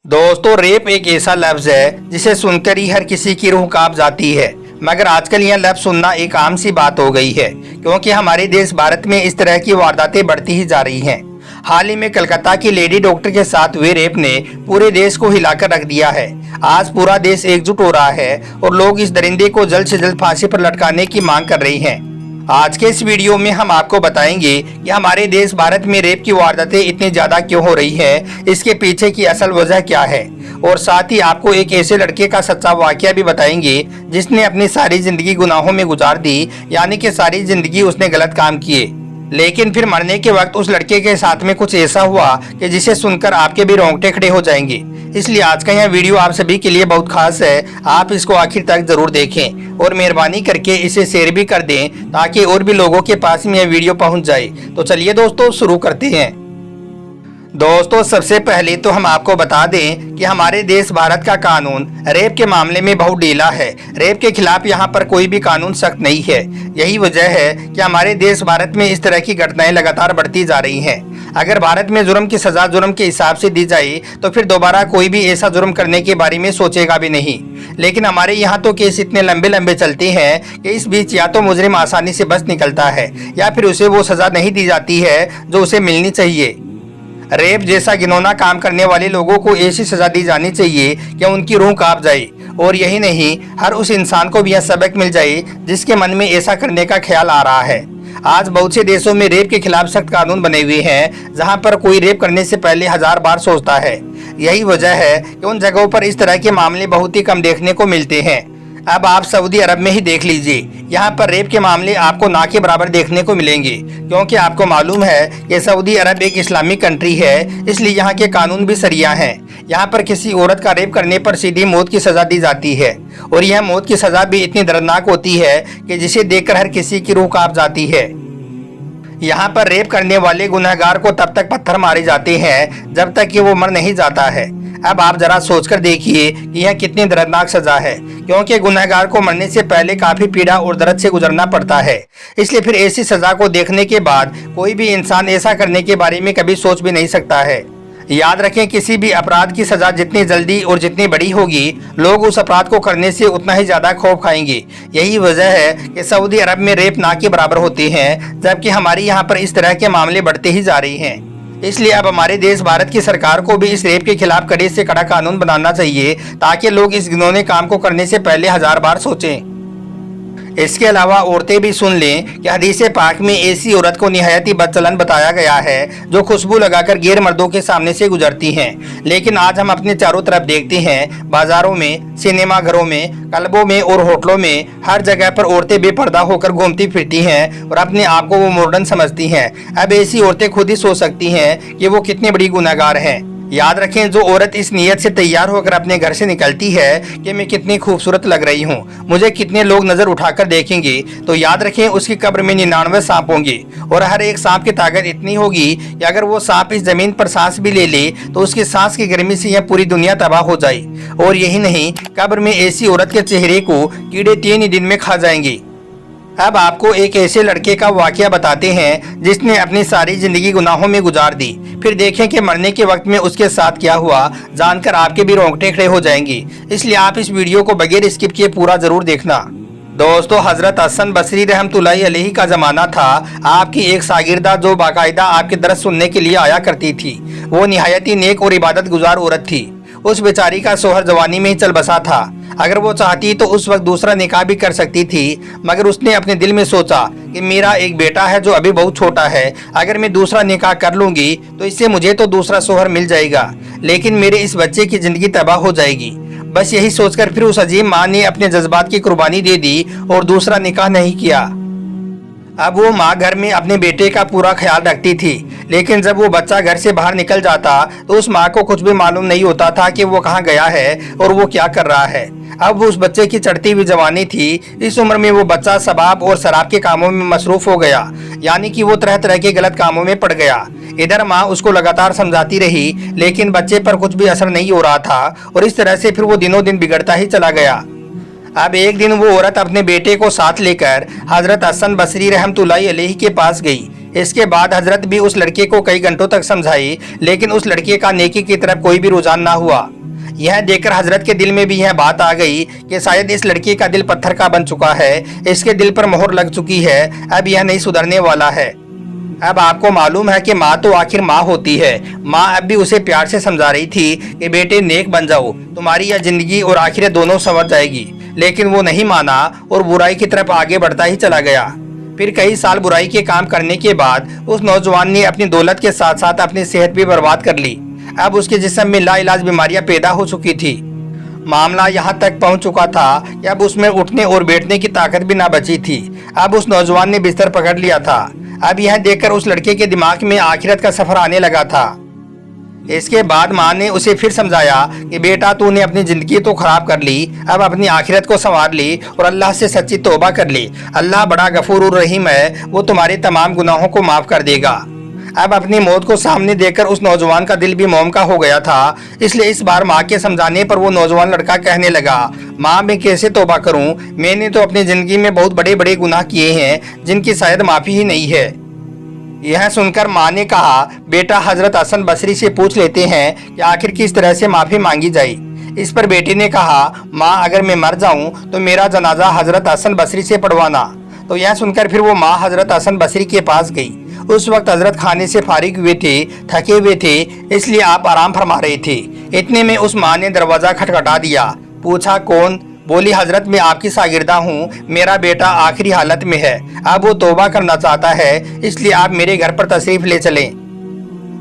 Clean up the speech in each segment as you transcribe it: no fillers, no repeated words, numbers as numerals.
दोस्तों, रेप एक ऐसा लफ्ज है जिसे सुनकर ही हर किसी की रूह कांप जाती है। मगर आजकल यह लफ्ज सुनना एक आम सी बात हो गई है, क्योंकि हमारे देश भारत में इस तरह की वारदातें बढ़ती ही जा रही हैं। हाल ही में कलकत्ता की लेडी डॉक्टर के साथ हुए रेप ने पूरे देश को हिलाकर रख दिया है। आज पूरा देश एकजुट हो रहा है और लोग इस दरिंदे को जल्द से जल्द फांसी पर लटकाने की मांग कर रहे हैं। आज के इस वीडियो में हम आपको बताएंगे कि हमारे देश भारत में रेप की वारदातें इतनी ज्यादा क्यों हो रही है, इसके पीछे की असल वजह क्या है, और साथ ही आपको एक ऐसे लड़के का सच्चा वाकया भी बताएंगे जिसने अपनी सारी जिंदगी गुनाहों में गुजार दी, यानी कि सारी जिंदगी उसने गलत काम किए, लेकिन फिर मरने के वक्त उस लड़के के साथ में कुछ ऐसा हुआ कि जिसे सुनकर आपके भी रोंगटे खड़े हो जाएंगे। इसलिए आज का यह वीडियो आप सभी के लिए बहुत खास है। आप इसको आखिर तक जरूर देखें और मेहरबानी करके इसे शेयर भी कर दें ताकि और भी लोगों के पास में यह वीडियो पहुंच जाए। तो चलिए दोस्तों, शुरू करते हैं। दोस्तों, सबसे पहले तो हम आपको बता दें कि हमारे देश भारत का कानून रेप के मामले में बहुत ढीला है। रेप के खिलाफ यहाँ पर कोई भी कानून सख्त नहीं है। यही वजह है कि हमारे देश भारत में इस तरह की घटनाएं लगातार बढ़ती जा रही हैं। अगर भारत में जुर्म की सजा जुर्म के हिसाब से दी जाए तो फिर दोबारा कोई भी ऐसा जुर्म करने के बारे में सोचेगा भी नहीं। लेकिन हमारे यहाँ तो केस इतने लंबे लंबे चलते हैं कि इस बीच या तो मुजरिम आसानी से बच निकलता है या फिर उसे वो सजा नहीं दी जाती है जो उसे मिलनी चाहिए। रेप जैसा घिनौना काम करने वाले लोगों को ऐसी सजा दी जानी चाहिए कि उनकी रूह कांप जाए, और यही नहीं, हर उस इंसान को भी यह सबक मिल जाए जिसके मन में ऐसा करने का ख्याल आ रहा है। आज बहुत से देशों में रेप के खिलाफ सख्त कानून बने हुए हैं, जहां पर कोई रेप करने से पहले 1000 बार सोचता है। यही वजह है कि उन जगहों पर इस तरह के मामले बहुत ही कम देखने को मिलते हैं। अब आप सऊदी अरब में ही देख लीजिए, यहाँ पर रेप के मामले आपको ना के बराबर देखने को मिलेंगे, क्योंकि आपको मालूम है कि सऊदी अरब एक इस्लामिक कंट्री है, इसलिए यहाँ के कानून भी सरिया हैं। यहाँ पर किसी औरत का रेप करने पर सीधी मौत की सजा दी जाती है, और यह मौत की सजा भी इतनी दर्दनाक होती है कि जिसे देखकर हर किसी की रूह कांप जाती है। यहाँ पर रेप करने वाले गुनहगार को तब तक पत्थर मारे जाते हैं जब तक कि वो मर नहीं जाता है। अब आप जरा सोचकर देखिए कि यह कितनी दर्दनाक सजा है, क्योंकि गुनहगार को मरने से पहले काफी पीड़ा और दर्द से गुजरना पड़ता है। इसलिए फिर ऐसी सजा को देखने के बाद कोई भी इंसान ऐसा करने के बारे में कभी सोच भी नहीं सकता है। याद रखें, किसी भी अपराध की सजा जितनी जल्दी और जितनी बड़ी होगी, लोग उस अपराध को करने से उतना ही ज्यादा खौफ खाएंगे। यही वजह है कि सऊदी अरब में रेप ना के बराबर होते हैं, जबकि हमारे यहाँ पर इस तरह के मामले बढ़ते ही जा रहे हैं। इसलिए अब हमारे देश भारत की सरकार को भी इस रेप के खिलाफ कड़े से कड़ा कानून बनाना चाहिए, ताकि लोग इस घिनौने काम को करने से पहले 1000 बार सोचें। इसके अलावा औरतें भी सुन लें कि हदीस पाक में ऐसी औरत को निहायत ही बदचलन बताया गया है जो खुशबू लगाकर गैर मर्दों के सामने से गुजरती हैं। लेकिन आज हम अपने चारों तरफ देखते हैं, बाजारों में, सिनेमा घरों में, क्लबों में और होटलों में हर जगह पर औरतें बेपर्दा होकर घूमती फिरती हैं और अपने आप को वो मॉडर्न समझती हैं। अब ऐसी औरतें खुद ही सोच सकती हैं कि वो कितनी बड़ी गुनहगार हैं। याद रखें, जो औरत इस नियत से तैयार होकर अपने घर से निकलती है कि मैं कितनी खूबसूरत लग रही हूँ, मुझे कितने लोग नजर उठाकर देखेंगे, तो याद रखें उसकी कब्र में 99 सांप होंगे, और हर एक सांप की ताकत इतनी होगी कि अगर वो सांप इस जमीन पर सांस भी ले ले तो उसकी सांस की गर्मी से यह पूरी दुनिया तबाह हो जाए। और यही नहीं, कब्र में ऐसी औरत के चेहरे को कीड़े 3 ही दिन में खा जाएंगे। अब आपको एक ऐसे लड़के का वाकया बताते हैं जिसने अपनी सारी जिंदगी गुनाहों में गुजार दी। फिर देखें कि मरने के वक्त में उसके साथ क्या हुआ, जानकर आपके भी रोंगटे खड़े हो जाएंगे। इसलिए आप इस वीडियो को बगैर स्किप किए पूरा जरूर देखना। दोस्तों, हजरत हसन बसरी रहमतुल्लाहि अलैहि का जमाना था। आपकी एक शागिर्दा जो बाकायदा आपके दर्स सुनने के लिए आया करती थी, वो निहायत ही नेक और इबादत गुजार औरत थी। उस बेचारी का शोहर जवानी में ही चल बसा था। अगर वो चाहती तो उस वक्त दूसरा निकाह भी कर सकती थी, मगर उसने अपने दिल में सोचा कि मेरा एक बेटा है जो अभी बहुत छोटा है, अगर मैं दूसरा निकाह कर लूंगी तो इससे मुझे तो दूसरा शोहर मिल जाएगा, लेकिन मेरे इस बच्चे की जिंदगी तबाह हो जाएगी। बस यही सोचकर फिर उस अजीम माँ ने अपने जज्बात की कुर्बानी दे दी और दूसरा निकाह नहीं किया। अब वो माँ घर में अपने बेटे का पूरा ख्याल रखती थी, लेकिन जब वो बच्चा घर से बाहर निकल जाता तो उस माँ को कुछ भी मालूम नहीं होता था कि वो कहाँ गया है और वो क्या कर रहा है। अब उस बच्चे की चढ़ती हुई जवानी थी। इस उम्र में वो बच्चा शबाब और शराब के कामों में मसरूफ हो गया, यानी कि वो तरह तरह के गलत कामों में पड़ गया। इधर माँ उसको लगातार समझाती रही, लेकिन बच्चे पर कुछ भी असर नहीं हो रहा था, और इस तरह से फिर वो दिनों दिन बिगड़ता ही चला गया। अब एक दिन वो औरत अपने बेटे को साथ लेकर हजरत हसन बसरी रहमतुल्लाहि अलैहि के पास गई। इसके बाद हजरत भी उस लड़के को कई घंटों तक समझाई, लेकिन उस लड़के का नेकी की तरफ कोई भी रुझान ना हुआ। यह देखकर हजरत के दिल में भी यह बात आ गई कि शायद इस लड़की का दिल पत्थर का बन चुका है, इसके दिल पर मोहर लग चुकी है, अब यह नहीं सुधरने वाला है। अब आपको मालूम है कि माँ तो आखिर माँ होती है। माँ अब भी उसे प्यार से समझा रही थी कि बेटे नेक बन जाओ, तुम्हारी यह जिंदगी और आखिरत दोनों संवर जाएगी। लेकिन वो नहीं माना और बुराई की तरफ आगे बढ़ता ही चला गया। फिर कई साल बुराई के काम करने के बाद उस नौजवान ने अपनी दौलत के साथ साथ अपनी सेहत भी बर्बाद कर ली। अब उसके जिस्म में लाइलाज बीमारियां पैदा हो चुकी थी। मामला यहाँ तक पहुँच चुका था कि अब उसमें उठने और बैठने की ताकत भी ना बची थी। अब उस नौजवान ने बिस्तर पकड़ लिया था। अब यह देखकर उस लड़के के दिमाग में आखिरत का सफर आने लगा था। इसके बाद माँ ने उसे फिर समझाया कि बेटा तूने अपनी जिंदगी तो खराब कर ली, अब अपनी आखिरत को संवार ली और अल्लाह से सच्ची तौबा कर ली। अल्लाह बड़ा गफूर और रहीम है, वो तुम्हारे तमाम गुनाहों को माफ कर देगा। अब अपनी मौत को सामने देखकर उस नौजवान का दिल भी मोम का हो गया था। इसलिए इस बार माँ के समझाने पर वो नौजवान लड़का कहने लगा, माँ मैं कैसे तौबा करूँ, मैंने तो अपनी जिंदगी में बहुत बड़े बड़े गुनाह किए हैं जिनकी शायद माफी ही नहीं है। यह सुनकर माँ ने कहा, बेटा हजरत हसन बसरी से पूछ लेते हैं कि आखिर किस तरह से माफी मांगी जाए। इस पर बेटे ने कहा, माँ अगर मैं मर जाऊं तो मेरा जनाजा हजरत हसन बसरी से पढ़वाना। तो यह सुनकर फिर वो माँ हजरत हसन बसरी के पास गई। उस वक्त हजरत खाने से फारिग हुए थे, थके हुए थे, इसलिए आप आराम फरमा रहे थे। इतने में उस माँ ने दरवाजा खटखटा दिया। पूछा कौन? बोली हजरत मैं आपकी शागिर्दा हूँ, मेरा बेटा आखिरी हालत में है, अब वो तौबा करना चाहता है, इसलिए आप मेरे घर पर तशरीफ ले चलें।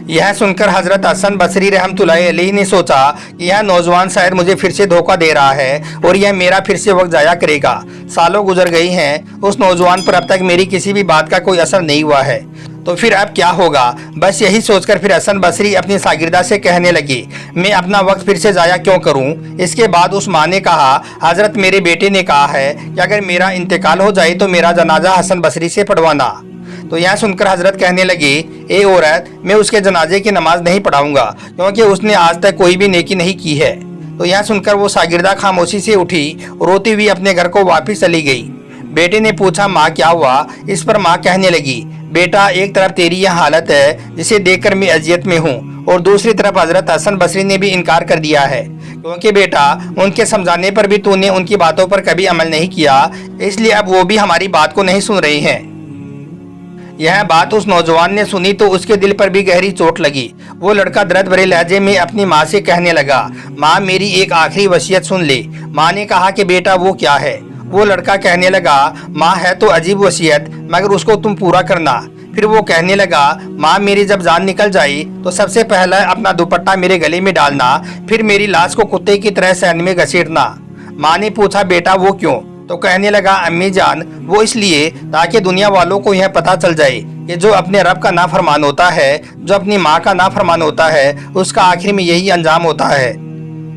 यह सुनकर हजरत हसन बसरी रहमतुल्लाहि अलैहि ने सोचा कि यह नौजवान शायद मुझे फिर से धोखा दे रहा है और यह मेरा फिर से वक्त जाया करेगा। सालों गुजर गई हैं, उस नौजवान पर अब तक मेरी किसी भी बात का कोई असर नहीं हुआ है, तो फिर अब क्या होगा। बस यही सोचकर फिर हसन बसरी अपनी शागिर्दा से कहने लगी, मैं अपना वक्त फिर से जाया क्यों करूं। इसके बाद उस माँ ने कहा, हजरत मेरे बेटे ने कहा है कि अगर मेरा इंतकाल हो जाए तो मेरा जनाजा हसन बसरी से पढ़वाना। तो यह सुनकर हजरत कहने लगी, ए औरत मैं उसके जनाजे की नमाज नहीं पढ़ाऊंगा क्योंकि उसने आज तक कोई भी नेकी नहीं की है। तो यह सुनकर वो शागिर्दा खामोशी से उठी और रोती हुई अपने घर को वापस चली गई। बेटे ने पूछा, माँ क्या हुआ। इस पर माँ कहने लगी, बेटा एक तरफ तेरी यह हालत है जिसे देखकर मैं अजियत में हूँ और दूसरी तरफ हजरत हसन बसरी ने भी इनकार कर दिया है, क्योंकि बेटा उनके समझाने पर भी तूने उनकी बातों पर कभी अमल नहीं किया, इसलिए अब वो भी हमारी बात को नहीं सुन रही हैं। यह बात उस नौजवान ने सुनी तो उसके दिल पर भी गहरी चोट लगी। वो लड़का दर्द भरे लहजे में अपनी माँ से कहने लगा, माँ मेरी एक आखिरी वसीयत सुन ले। माँ ने कहा कि बेटा वो क्या है। वो लड़का कहने लगा, माँ है तो अजीब वसीयत, मगर उसको तुम पूरा करना। फिर वो कहने लगा, माँ मेरी जब जान निकल जाए तो सबसे पहले अपना दुपट्टा मेरे गले में डालना, फिर मेरी लाश को कुत्ते की तरह सहन में घसीटना। माँ ने पूछा, बेटा वो क्यों। तो कहने लगा, अम्मी जान वो इसलिए ताकि दुनिया वालों को यह पता चल जाए कि जो अपने रब का नाफरमान होता है, जो अपनी माँ का नाफरमान होता है, उसका आखिर में यही अंजाम होता है।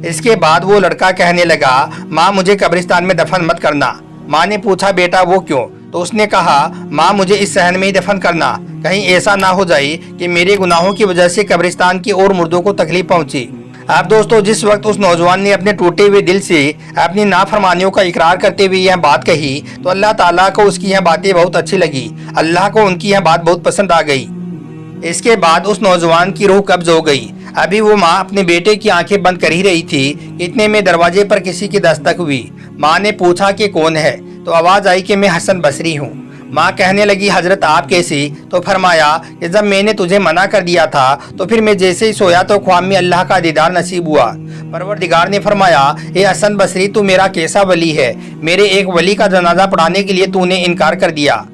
इसके बाद वो लड़का कहने लगा, माँ मुझे कब्रिस्तान में दफन मत करना। माँ ने पूछा, बेटा वो क्यों। तो उसने कहा, माँ मुझे इस सहन में ही दफन करना, कहीं ऐसा ना हो जाए कि मेरे गुनाहों की वजह से कब्रिस्तान की और मुर्दों को तकलीफ पहुंची। अब दोस्तों जिस वक्त उस नौजवान ने अपने टूटे हुए दिल से अपनी नाफरमानियों का इकरार करते हुए यह बात कही तो अल्लाह ताला को उसकी यह बातें बहुत अच्छी लगी। अल्लाह को उनकी यह बात बहुत पसंद आ गई। इसके बाद उस नौजवान की रूह कब्ज हो गई। अभी वो माँ अपने बेटे की आंखें बंद कर ही रही थी, इतने में दरवाजे पर किसी की दस्तक हुई। माँ ने पूछा कि कौन है। तो आवाज आई कि मैं हसन बसरी हूँ। माँ कहने लगी, हजरत आप कैसी। तो फरमाया कि जब मैंने तुझे मना कर दिया था तो फिर मैं जैसे ही सोया तो ख्वाब में अल्लाह का दीदार नसीब हुआ। परवरदिगार ने फरमाया, ए हसन बसरी तू मेरा कैसा वली है, मेरे एक वली का जनाजा पढ़ाने के लिए तूने इनकार कर दिया।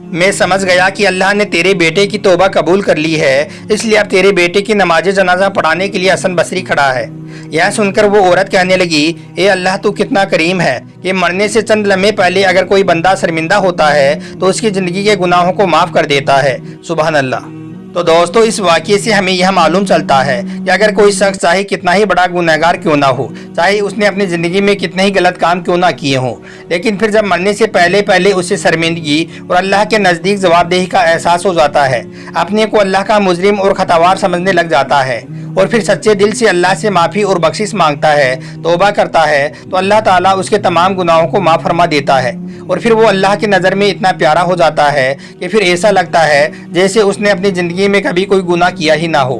मैं समझ गया कि अल्लाह ने तेरे बेटे की तौबा कबूल कर ली है, इसलिए अब तेरे बेटे की नमाज जनाजा पढ़ाने के लिए हसन बसरी खड़ा है। यह सुनकर वो औरत कहने लगी, ए अल्लाह तू कितना करीम है कि मरने से चंद लम्हे पहले अगर कोई बंदा शर्मिंदा होता है तो उसकी जिंदगी के गुनाहों को माफ कर देता है। सुभान अल्लाह। तो दोस्तों इस वाक़ये से हमें यह मालूम चलता है कि अगर कोई शख्स चाहे कितना ही बड़ा गुनहगार क्यों ना हो, चाहे उसने अपनी ज़िंदगी में कितने ही गलत काम क्यों ना किए हों, लेकिन फिर जब मरने से पहले पहले उसे शर्मिंदगी और अल्लाह के नज़दीक जवाबदेही का एहसास हो जाता है, अपने को अल्लाह का मुजरिम और खतावार समझने लग जाता है और फिर सच्चे दिल से अल्लाह से माफ़ी और बख्शिश मांगता है, तौबा करता है, तो अल्लाह ताला उसके तमाम गुनाहों को माफ़ फरमा देता है और फिर वो अल्लाह की नज़र में इतना प्यारा हो जाता है कि फिर ऐसा लगता है जैसे उसने अपनी ज़िंदगी में कभी कोई गुनाह किया ही ना हो।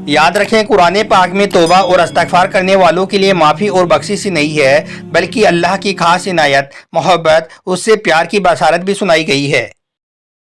याद रखें, कुरान पाक में तौबा और इस्तिग़फ़ार करने वालों के लिए माफ़ी और बख्शिश ही नहीं है, बल्कि अल्लाह की खास इनायत, मोहब्बत, उससे प्यार की बशारत भी सुनाई गई है।